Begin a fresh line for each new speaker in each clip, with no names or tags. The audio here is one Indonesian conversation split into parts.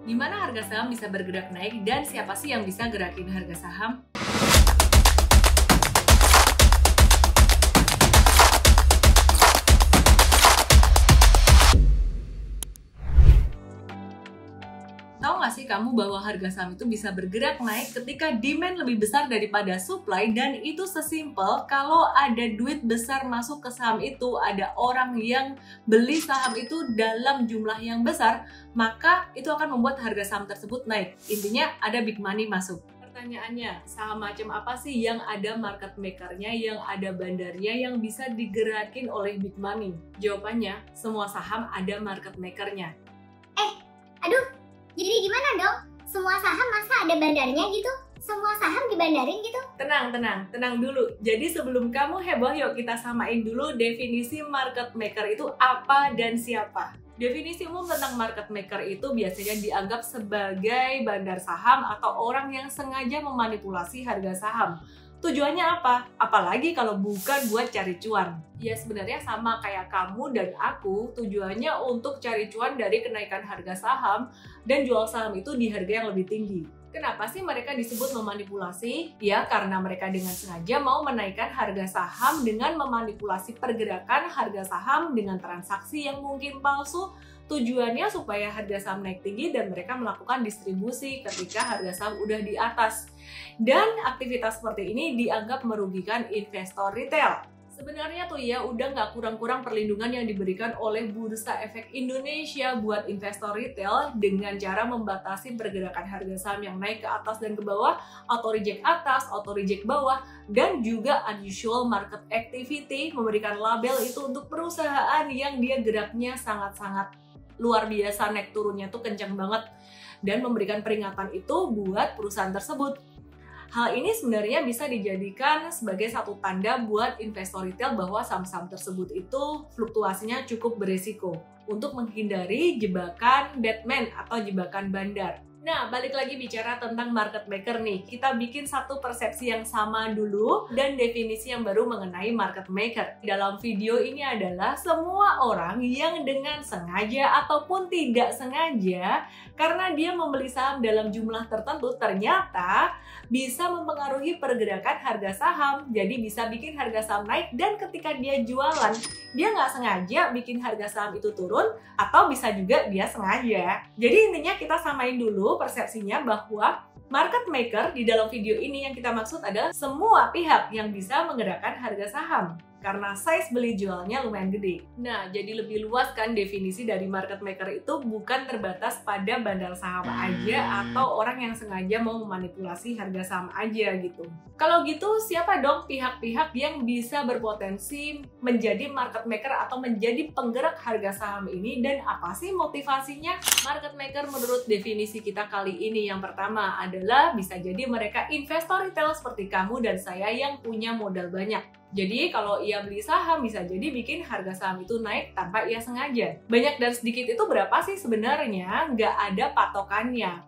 Gimana harga saham bisa bergerak naik dan siapa sih yang bisa gerakin harga saham? Tahu nggak sih kamu bahwa harga saham itu bisa bergerak naik ketika demand lebih besar daripada supply, dan itu sesimpel kalau ada duit besar masuk ke saham itu, ada orang yang beli saham itu dalam jumlah yang besar, maka itu akan membuat harga saham tersebut naik. Intinya ada big money masuk. Pertanyaannya, saham macam apa sih yang ada market makernya, yang ada bandarnya, yang bisa digerakin oleh big money? Jawabannya, semua saham ada market makernya.
Aduh, jadi gimana dong? Semua saham masa ada bandarnya gitu? Semua saham dibandarin gitu?
Tenang dulu. Jadi sebelum kamu heboh, yuk kita samain dulu definisi market maker itu apa dan siapa. Definisi umum tentang market maker itu biasanya dianggap sebagai bandar saham atau orang yang sengaja memanipulasi harga saham. Tujuannya apa? Apalagi kalau bukan buat cari cuan. Ya sebenarnya sama kayak kamu dan aku, tujuannya untuk cari cuan dari kenaikan harga saham dan jual saham itu di harga yang lebih tinggi. Kenapa sih mereka disebut memanipulasi? Ya karena mereka dengan sengaja mau menaikkan harga saham dengan memanipulasi pergerakan harga saham dengan transaksi yang mungkin palsu. Tujuannya supaya harga saham naik tinggi dan mereka melakukan distribusi ketika harga saham udah di atas. Dan aktivitas seperti ini dianggap merugikan investor retail. Sebenarnya tuh ya udah nggak kurang-kurang perlindungan yang diberikan oleh Bursa Efek Indonesia buat investor retail dengan cara membatasi pergerakan harga saham yang naik ke atas dan ke bawah, auto reject atas, auto reject bawah, dan juga unusual market activity, memberikan label itu untuk perusahaan yang dia geraknya sangat-sangat luar biasa, naik turunnya tuh kencang banget, dan memberikan peringatan itu buat perusahaan tersebut. Hal ini sebenarnya bisa dijadikan sebagai satu tanda buat investor retail bahwa saham-saham tersebut itu fluktuasinya cukup beresiko untuk menghindari jebakan Batman atau jebakan bandar. Nah, balik lagi bicara tentang market maker nih. Kita bikin satu persepsi yang sama dulu dan definisi yang baru mengenai market maker. Dalam video ini adalah semua orang yang dengan sengaja ataupun tidak sengaja karena dia membeli saham dalam jumlah tertentu ternyata bisa mempengaruhi pergerakan harga saham. Jadi bisa bikin harga saham naik dan ketika dia jualan, dia nggak sengaja bikin harga saham itu turun atau bisa juga dia sengaja. Jadi intinya kita samain dulu persepsinya bahwa market maker di dalam video ini yang kita maksud adalah semua pihak yang bisa menggerakkan harga saham karena size beli jualnya lumayan gede. Nah, jadi lebih luas kan definisi dari market maker itu bukan terbatas pada bandar saham aja atau orang yang sengaja mau memanipulasi harga saham aja gitu. Kalau gitu, siapa dong pihak-pihak yang bisa berpotensi menjadi market maker atau menjadi penggerak harga saham ini dan apa sih motivasinya? Market maker menurut definisi kita kali ini yang pertama adalah bisa jadi mereka investor retail seperti kamu dan saya yang punya modal banyak. Jadi kalau ia beli saham bisa jadi bikin harga saham itu naik tanpa ia sengaja. Banyak dan sedikit itu berapa sih sebenarnya? Nggak ada patokannya.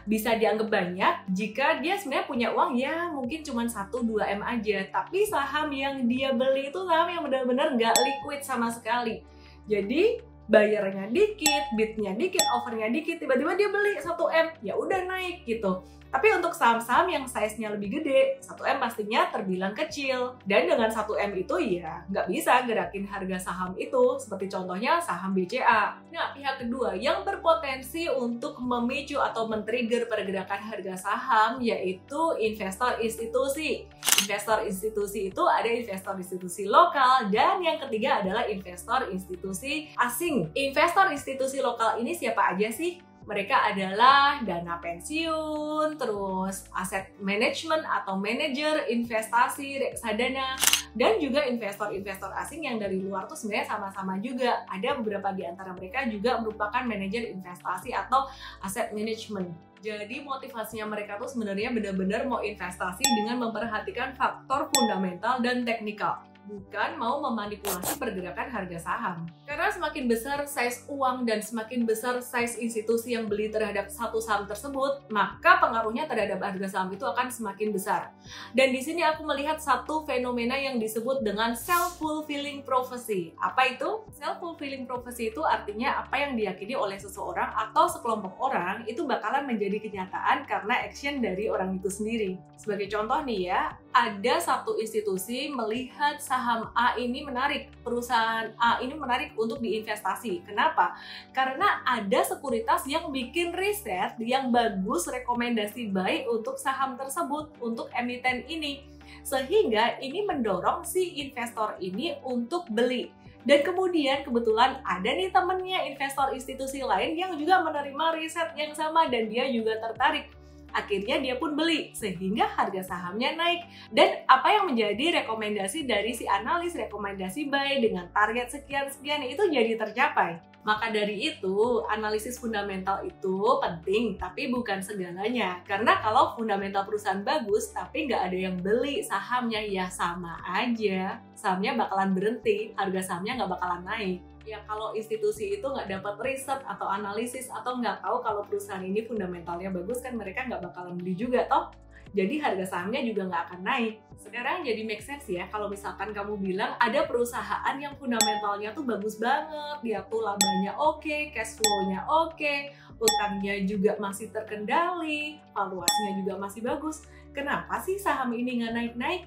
Bisa dianggap banyak jika dia sebenarnya punya uang ya mungkin cuma 1-2 M aja. Tapi saham yang dia beli itu saham yang benar-benar nggak liquid sama sekali. Jadi bayarnya dikit, bidnya dikit, offernya dikit, tiba-tiba dia beli 1 M, ya udah naik gitu. Tapi untuk saham-saham yang size-nya lebih gede, 1 M pastinya terbilang kecil. Dan dengan 1 M itu ya nggak bisa gerakin harga saham itu, seperti contohnya saham BCA. Nah, pihak kedua yang berpotensi untuk memicu atau men-trigger pergerakan harga saham yaitu investor institusi. Investor institusi itu ada investor institusi lokal dan yang ketiga adalah investor institusi asing. Investor institusi lokal ini siapa aja sih? Mereka adalah dana pensiun, terus aset manajemen atau manajer investasi, reksadana, dan juga investor-investor asing yang dari luar tuh sebenarnya sama-sama juga. Ada beberapa di antara mereka juga merupakan manajer investasi atau aset manajemen. Jadi motivasinya mereka tuh sebenarnya benar-benar mau investasi dengan memperhatikan faktor fundamental dan teknikal. bukan mau memanipulasi pergerakan harga saham. Karena semakin besar size uang dan semakin besar size institusi yang beli terhadap satu saham tersebut, maka pengaruhnya terhadap harga saham itu akan semakin besar. Dan di sini aku melihat satu fenomena yang disebut dengan self-fulfilling prophecy. Apa itu? Self-fulfilling prophecy itu artinya apa yang diyakini oleh seseorang atau sekelompok orang itu bakalan menjadi kenyataan karena action dari orang itu sendiri. Sebagai contoh nih ya, ada satu institusi melihat saham A ini menarik, perusahaan A ini menarik untuk diinvestasi. Kenapa? Karena ada sekuritas yang bikin riset yang bagus, rekomendasi baik untuk saham tersebut, untuk emiten ini. Sehingga ini mendorong si investor ini untuk beli. Dan kemudian kebetulan ada nih temennya investor institusi lain yang juga menerima riset yang sama dan dia juga tertarik. Akhirnya dia pun beli sehingga harga sahamnya naik. Dan apa yang menjadi rekomendasi dari si analis, rekomendasi buy dengan target sekian-sekian itu jadi tercapai. Maka dari itu, analisis fundamental itu penting, tapi bukan segalanya. Karena kalau fundamental perusahaan bagus, tapi nggak ada yang beli sahamnya, ya sama aja. Sahamnya bakalan berhenti, harga sahamnya nggak bakalan naik. Ya kalau institusi itu nggak dapat riset atau analisis, atau nggak tahu kalau perusahaan ini fundamentalnya bagus, kan mereka nggak bakalan beli juga, toh. Jadi harga sahamnya juga nggak akan naik. Sekarang jadi make sense ya kalau misalkan kamu bilang ada perusahaan yang fundamentalnya tuh bagus banget, dia tuh labanya oke, cash flow-nya oke, utangnya juga masih terkendali, valuasinya juga masih bagus. Kenapa sih saham ini nggak naik-naik?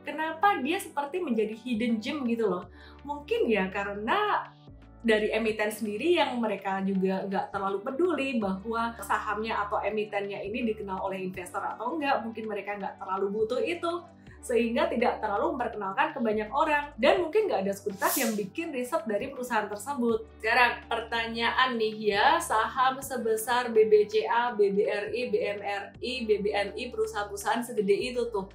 Kenapa dia seperti menjadi hidden gem gitu loh? Mungkin ya karena dari emiten sendiri yang mereka juga nggak terlalu peduli bahwa sahamnya atau emitennya ini dikenal oleh investor atau enggak, mungkin mereka nggak terlalu butuh itu, sehingga tidak terlalu memperkenalkan ke banyak orang, dan mungkin nggak ada sekuritas yang bikin riset dari perusahaan tersebut. Sekarang pertanyaan nih ya, saham sebesar BBCA, BBRI, BMRI, BBNI, perusahaan-perusahaan segede itu tuh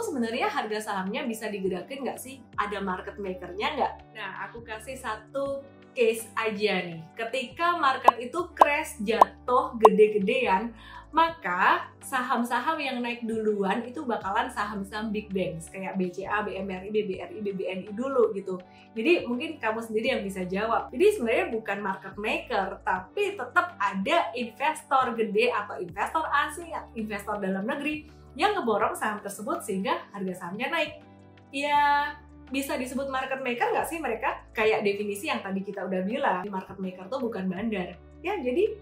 sebenarnya harga sahamnya bisa digerakin nggak sih? Ada market maker-nya nggak? Nah, aku kasih satu case aja nih. Ketika market itu crash, jatuh gede-gedean, maka saham-saham yang naik duluan itu bakalan saham-saham big banks kayak BCA, BMRI, BBRI, BBNI dulu gitu. Jadi mungkin kamu sendiri yang bisa jawab. Jadi sebenarnya bukan market maker, tapi tetap ada investor gede atau investor asing, investor dalam negeri yang ngeborong saham tersebut sehingga harga sahamnya naik. Ya bisa disebut market maker nggak sih mereka? Kayak definisi yang tadi kita udah bilang, market maker tuh bukan bandar. Ya jadi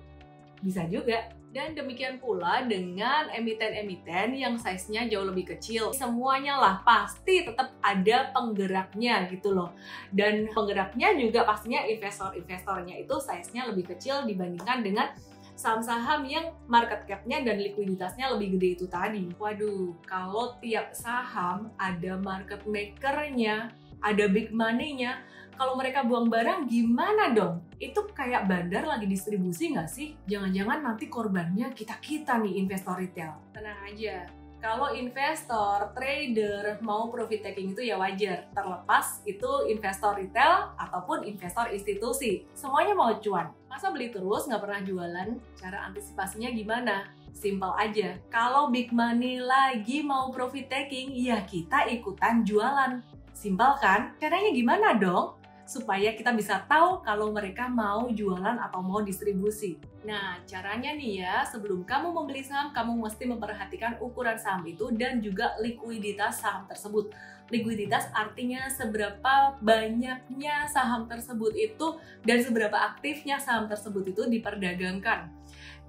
bisa juga. Dan demikian pula dengan emiten-emiten yang size-nya jauh lebih kecil. Semuanya lah pasti tetap ada penggeraknya gitu loh. Dan penggeraknya juga pastinya investor-investornya itu size-nya lebih kecil dibandingkan dengan saham-saham yang market cap-nya dan likuiditasnya lebih gede itu tadi. Waduh, kalau tiap saham ada market maker-nya, ada big money-nya, kalau mereka buang barang gimana dong? Itu kayak bandar lagi distribusi nggak sih? Jangan-jangan nanti korbannya kita-kita nih investor retail. Tenang aja. Kalau investor, trader mau profit taking itu ya wajar, terlepas itu investor retail ataupun investor institusi. Semuanya mau cuan. Masa beli terus nggak pernah jualan? Cara antisipasinya gimana? Simple aja. Kalau big money lagi mau profit taking, ya kita ikutan jualan. Simpel kan? Caranya gimana dong? Supaya kita bisa tahu kalau mereka mau jualan atau mau distribusi. Nah, caranya nih ya, sebelum kamu membeli saham, kamu mesti memperhatikan ukuran saham itu dan juga likuiditas saham tersebut. Likuiditas artinya seberapa banyaknya saham tersebut itu dan seberapa aktifnya saham tersebut itu diperdagangkan.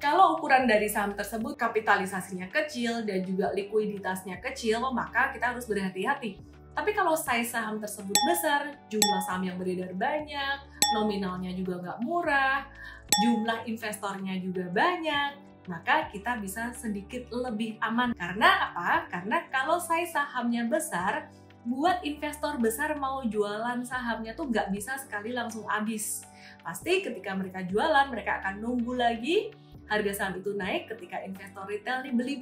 Kalau ukuran dari saham tersebut kapitalisasinya kecil dan juga likuiditasnya kecil, maka kita harus berhati-hati. Tapi kalau size saham tersebut besar, jumlah saham yang beredar banyak, nominalnya juga nggak murah, jumlah investornya juga banyak, maka kita bisa sedikit lebih aman. Karena apa? Karena kalau size sahamnya besar, buat investor besar mau jualan sahamnya tuh nggak bisa sekali langsung habis. Pasti ketika mereka jualan, mereka akan nunggu lagi, harga saham itu naik ketika investor retail nih beli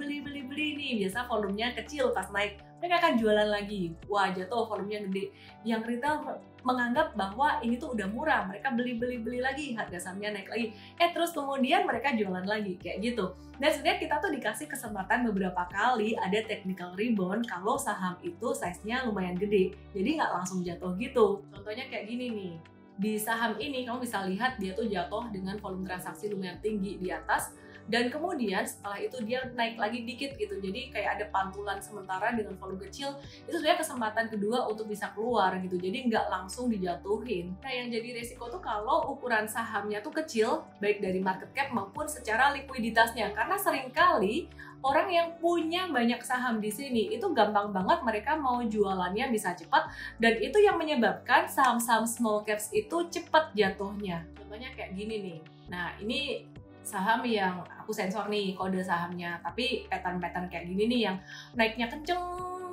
nih, biasa volumenya kecil, pas naik mereka akan jualan lagi, wah jatuh volumenya gede, yang retail menganggap bahwa ini tuh udah murah, mereka beli lagi, harga sahamnya naik lagi, terus kemudian mereka jualan lagi, kayak gitu. Dan sebenarnya kita tuh dikasih kesempatan beberapa kali ada technical rebound kalau saham itu size-nya lumayan gede, jadi nggak langsung jatuh gitu. Contohnya kayak gini nih, di saham ini kamu bisa lihat dia tuh jatuh dengan volume transaksi lumayan tinggi di atas, dan kemudian setelah itu dia naik lagi dikit gitu, jadi kayak ada pantulan sementara dengan volume kecil. Itu sebenarnya kesempatan kedua untuk bisa keluar gitu, jadi nggak langsung dijatuhin. Nah yang jadi resiko tuh kalau ukuran sahamnya tuh kecil, baik dari market cap maupun secara likuiditasnya, karena seringkali orang yang punya banyak saham di sini itu gampang banget mereka mau jualannya bisa cepat, dan itu yang menyebabkan saham-saham small caps itu cepat jatuhnya. Contohnya kayak gini nih. Nah ini saham yang aku sensor nih kode sahamnya, tapi pattern kayak gini nih yang naiknya kenceng,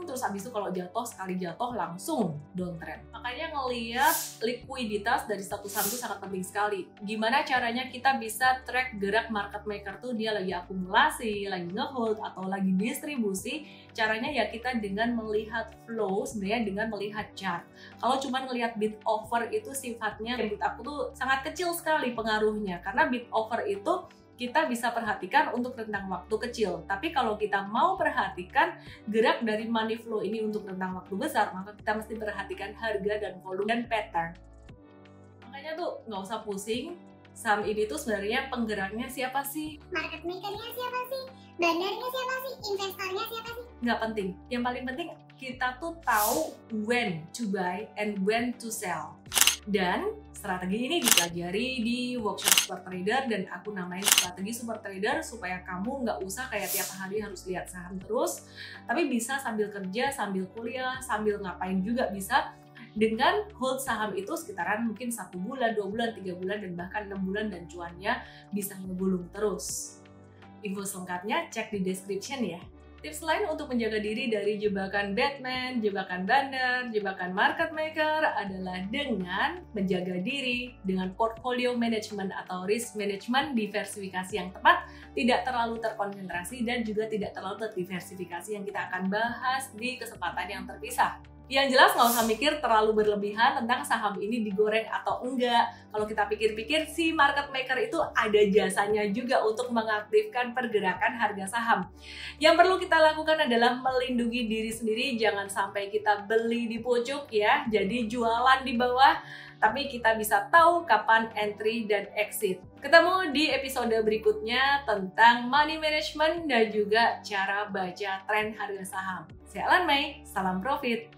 terus habis itu kalau jatuh, sekali jatuh langsung downtrend. Makanya ngelihat likuiditas dari satu saham itu sangat penting sekali. Gimana caranya kita bisa track gerak market maker tuh, dia lagi akumulasi, lagi ngehold, atau lagi distribusi. Caranya ya kita dengan melihat flow, sebenarnya dengan melihat chart. Kalau cuma ngelihat bid offer itu sifatnya, bid aku tuh sangat kecil sekali pengaruhnya, karena bid offer itu kita bisa perhatikan untuk rentang waktu kecil. Tapi kalau kita mau perhatikan gerak dari money flow ini untuk rentang waktu besar, maka kita mesti perhatikan harga dan volume dan pattern. Makanya tuh nggak usah pusing, saham ini tuh sebenarnya penggeraknya siapa sih?
Market makernya siapa sih? Bandarnya siapa sih? Investornya siapa sih?
Nggak penting. Yang paling penting kita tuh tahu when to buy and when to sell. Dan strategi ini dipelajari di workshop Super Trader, dan aku namain strategi Super Trader supaya kamu nggak usah kayak tiap hari harus lihat saham terus, tapi bisa sambil kerja, sambil kuliah, sambil ngapain juga bisa, dengan hold saham itu sekitaran mungkin 1 bulan, 2 bulan, 3 bulan, dan bahkan 6 bulan, dan cuannya bisa ngegulung terus. Info selengkapnya cek di description ya. Tips lain untuk menjaga diri dari jebakan Batman, jebakan bandar, jebakan market maker adalah dengan menjaga diri dengan portfolio management atau risk management, diversifikasi yang tepat, tidak terlalu terkonsentrasi, dan juga tidak terlalu terdiversifikasi yang kita akan bahas di kesempatan yang terpisah. Yang jelas nggak usah mikir terlalu berlebihan tentang saham ini digoreng atau enggak. Kalau kita pikir-pikir, si market maker itu ada jasanya juga untuk mengaktifkan pergerakan harga saham. Yang perlu kita lakukan adalah melindungi diri sendiri, jangan sampai kita beli di pucuk ya, jadi jualan di bawah, tapi kita bisa tahu kapan entry dan exit. Ketemu di episode berikutnya tentang money management dan juga cara baca tren harga saham. Saya Alan Mei, salam profit!